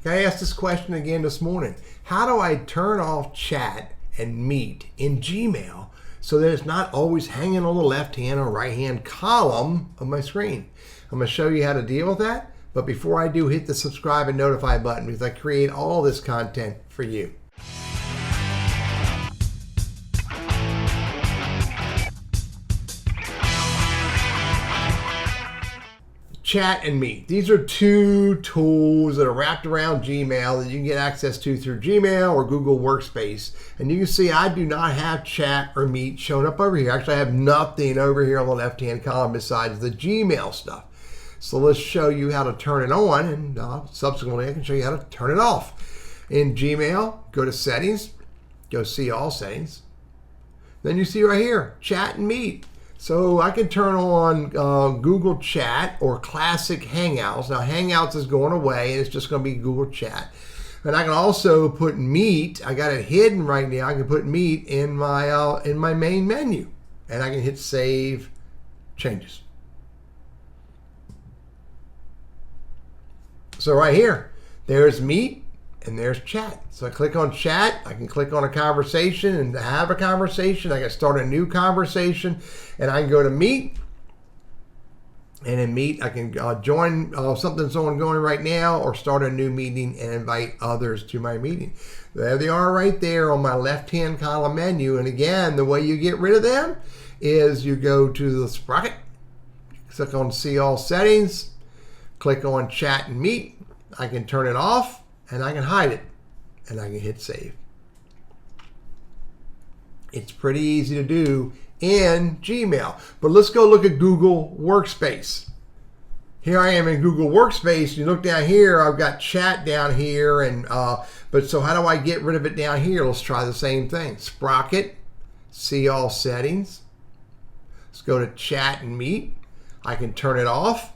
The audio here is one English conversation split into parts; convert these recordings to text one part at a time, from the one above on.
I asked this question again this morning. How do I turn off chat and meet in Gmail so that it's not always hanging on the left-hand or right-hand column of my screen? I'm going to show you how to deal with that. But before I do, hit the subscribe and notify button because I create all this content for you. Chat and Meet. These are two tools that are wrapped around Gmail that you can get access to through Gmail or Google Workspace. And you can see I do not have Chat or Meet shown up over here. Actually, I have nothing over here on the left-hand column besides the Gmail stuff. So let's show you how to turn it on, and subsequently I can show you how to turn it off. In Gmail, go to Settings, go See All Settings. Then you see right here, Chat and Meet. So I can turn on Google Chat or Classic Hangouts. Now Hangouts is going away and it's just going to be Google Chat. And I can also put Meet. I got it hidden right now. I can put Meet in my main menu, and I can hit Save Changes. So right here, there's Meet and there's Chat. So I click on Chat, I can click on a conversation and have a conversation. I can start a new conversation, and I can go to Meet. And in Meet, I can join something's ongoing right now or start a new meeting and invite others to my meeting. There they are right there on my left-hand column menu. And again, the way you get rid of them is you go to the sprocket, click on See All Settings, click on Chat and Meet. I can turn it off and I can hide it and I can hit Save. It's pretty easy to do in Gmail. But let's go look at Google Workspace. Here I am in Google Workspace. You look down here, I've got Chat down here, and but so how do I get rid of it down here? Let's try the same thing. Sprocket, See All Settings. Let's go to Chat and Meet. I can turn it off.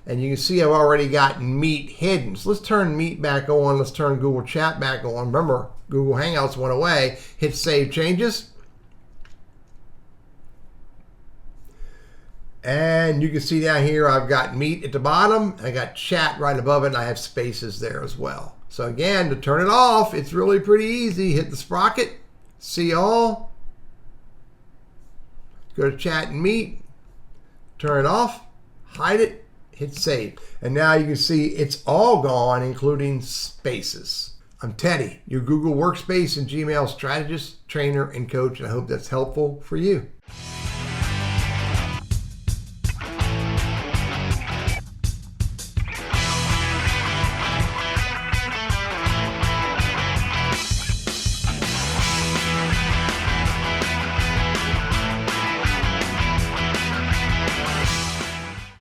And you can see I've already got Meet hidden. So let's turn Meet back on. Let's turn Google Chat back on. Remember, Google Hangouts went away. Hit Save Changes. And you can see down here I've got Meet at the bottom. I got Chat right above it, and I have spaces there as well. So again, to turn it off, it's really pretty easy. Hit the sprocket, See All. Go to Chat and Meet. Turn it off. Hide it. Hit Save. And now you can see it's all gone, including spaces. I'm Teddy, your Google Workspace and Gmail strategist, trainer, and coach, and I hope that's helpful for you.